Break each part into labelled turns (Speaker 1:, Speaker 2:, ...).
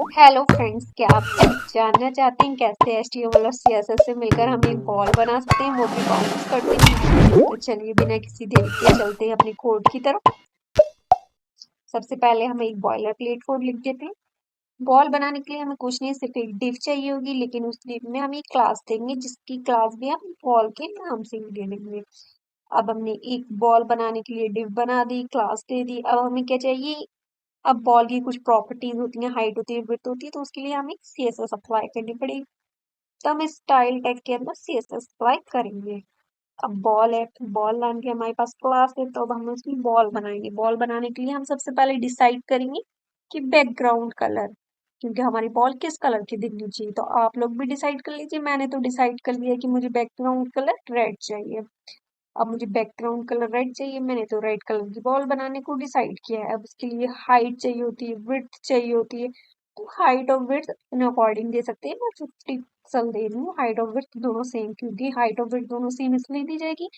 Speaker 1: Hello friends, क्या आप जानना चाहते हैं कैसे HTML और CSS से मिलकर हम एक बॉल बना सकते हैं, वो भी बाउंस करते हुए। तो चलिए बिना किसी देरी के चलते हैं अपने कोड की तरफ। सबसे पहले हम एक बॉयलर प्लेट कोड लिख देते हैं। बॉल बनाने के लिए हमें कुछ नहीं, सिर्फ एक div चाहिए होगी, लेकिन उस div में हम एक क्लास देंगे जिसकी क्लास भी हम बॉल के नाम से ही दे देंगे। अब हमने एक बॉल बनाने के लिए div बना दी, क्लास दे दी। अब हमें क्या चाहिए? अब बॉल की कुछ प्रॉपर्टीज होती हैं, हाइट होती है, विड्थ होती है, तो उसके लिए हमें CSS अप्लाई करनी पड़ेगी। तो हम स्टाइल टैग के अंदर CSS अप्लाई करेंगे। अब बॉल है, बॉल नाम की हमारे पास क्लास है, तो अब हम उसकी बॉल बनाएंगे। बॉल बनाने के लिए हम सबसे पहले डिसाइड करेंगे कि बैकग्राउंड कलर, क्योंकि हमारी बॉल किस कलर की दिखनी चाहिए। तो आप लोग भी डिसाइड कर लीजिए। मैंने तो डिसाइड कर लिया कि मुझे बैकग्राउंड कलर रेड चाहिए। अब मुझे बैकग्राउंड कलर रेड चाहिए, मैंने तो रेड कलर की बॉल बनाने को डिसाइड किया है। अब उसके लिए हाइट चाहिए होती है, विड्थ चाहिए होती है। तो हाइट और विड्थ इन अकॉर्डिंग दे सकते हैं। मैं 50 पिक्सल दे रही हूँ, हाइट और विड्थ दोनों सेम, क्योंकि हाइट और विड्थ दोनों सेम इसलिए दी जाएगी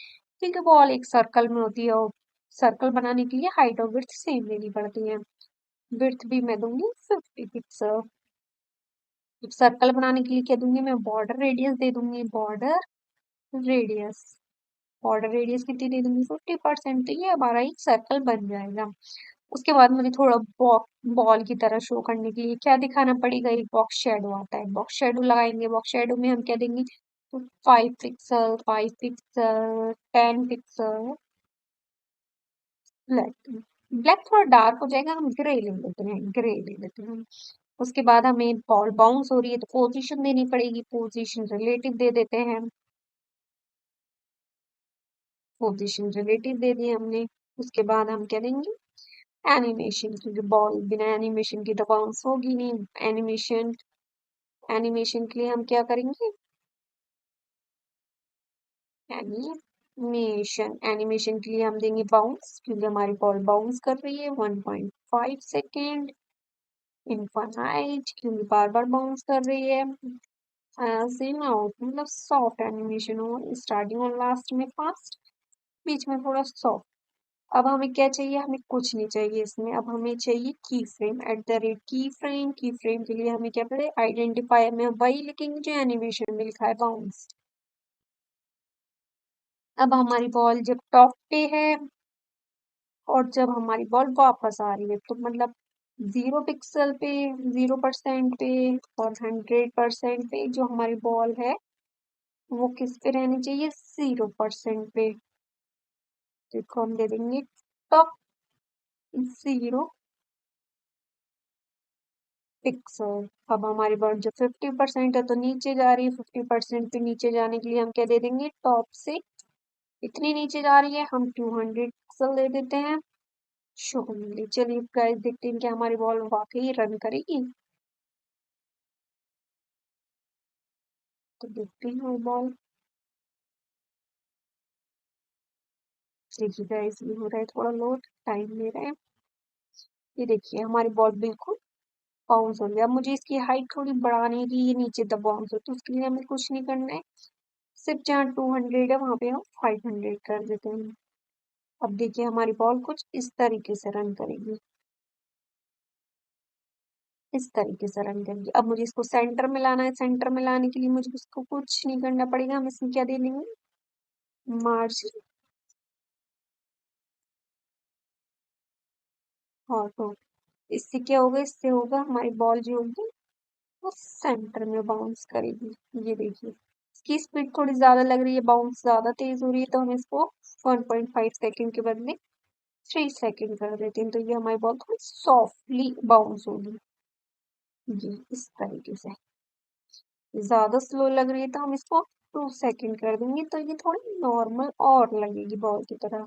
Speaker 1: क्योंकि बॉल एक सर्कल में होती है और सर्कल बनाने के लिए हाइट और विड्थ सेम देनी पड़ती है। विड्थ भी मैं दूंगी 50 पिक्सल। सर्कल बनाने के लिए क्या दूंगी? मैं बॉर्डर रेडियस दे दूंगी, बॉर्डर रेडियस। बॉर्डर रेडियस कितनी दे दूंगी? 50%। तो ये हमारा एक सर्कल बन जाएगा। उसके बाद मुझे थोड़ा बॉल की तरह शो करने के लिए क्या दिखाना पड़ेगा? एक बॉक्स शेडो आता है, बॉक्स शेडो लगाएंगे। बॉक्स शेडो में हम क्या देंगे? तो 5 pixel, 5 pixel, 10 pixel. Black, black थोड़ा डार्क हो जाएगा, हम ग्रे ले लेते हैं, ग्रे ले लेते हैं। उसके बाद हमें बॉल बाउंस हो रही है तो पोजीशन देनी पड़ेगी, पोजीशन रिलेटिव दे देते हैं। पोजीशन रिलेटिव दे दिए हमने। उसके बाद हम क्या देंगे? एनिमेशन, क्योंकि बॉल बिना एनिमेशन के तो बाउंस होगी नहीं। एनिमेशन, एनिमेशन के लिए हम क्या करेंगे? एनिमेशन, एनिमेशन के लिए हम देंगे बाउंस, क्योंकि हमारी बॉल बाउंस कर रही है 1.5 सेकेंड। इनफाइनाइट, क्योंकि बार बार बाउंस कर रही है। इन आउट मतलब सॉफ्ट एनिमेशन हो, स्टार्टिंग और लास्ट में फास्ट, बीच में थोड़ा सॉफ्ट। अब हमें क्या चाहिए? हमें कुछ नहीं चाहिए इसमें। अब हमें चाहिए की फ्रेम, एट द रेट की फ्रेम। की फ्रेम के लिए हमें क्या पड़े? आइडेंटिफायर में वही लिखेंगे जो एनिमेशन में लिखा है, बाउंस। अब हमारी बॉल जब टॉप पे है और जब हमारी बॉल वापस आ रही है, तो मतलब 0 पिक्सल पे, 0% पे और 100% पे जो हमारी बॉल है वो किस पे रहनी चाहिए? 0% पे। देखो हम दे देंगे टॉप 0 पिक्सल। अब हमारी बॉल जो 50% है तो नीचे जा रही है, 50% पे नीचे जाने के लिए हम क्या दे देंगे? टॉप से इतनी नीचे जा रही है, हम 200 पिक्सल दे देते हैं। शो होने लिए। चलिए गाइस देखते हैं कि हमारी बॉल वाकई रन करेगी। तो देखते हैं वो बॉल। देखिए गाइस ये हो रहा है थोड़ा लोड, टाइम ले रहा है। ये देखिए हमारी बॉल बिल्कुल बाउंस हो गया। अब मुझे इसकी हाइट थोड़ी बढ़ानी की, ये नीचे तक बाउंस हो, तो उसके लिए हमें कुछ नहीं करना है। सिर्फ जहाँ 200 है वहां पे हम 500 कर देते हैं। अब देखिए हमारी बॉल कुछ इस तरीके से रन करेगी, इस तरीके से रन करेगी। अब मुझे इसको सेंटर में लाना है। सेंटर में लाने के लिए मुझे इसको कुछ नहीं करना पड़ेगा। हम इसमें क्या दे देंगे? मार्जिन और तो इससे क्या होगा? इससे होगा हमारी बॉल जो होगी वो सेंटर में बाउंस करेगी। ये देखिए इसकी स्पीड थोड़ी ज्यादा लग रही है, बाउंस ज्यादा तेज हो रही है, तो हम इसको 1.5 सेकेंड के बदले 3 सेकेंड कर देते हैं। तो ये हमारी बॉल थोड़ी सॉफ्टली बाउंस होगी, ये इस तरीके से। ज्यादा स्लो लग रही है तो हम इसको 2 सेकेंड कर देंगे, तो ये थोड़ी नॉर्मल और लगेगी बॉल की तरह।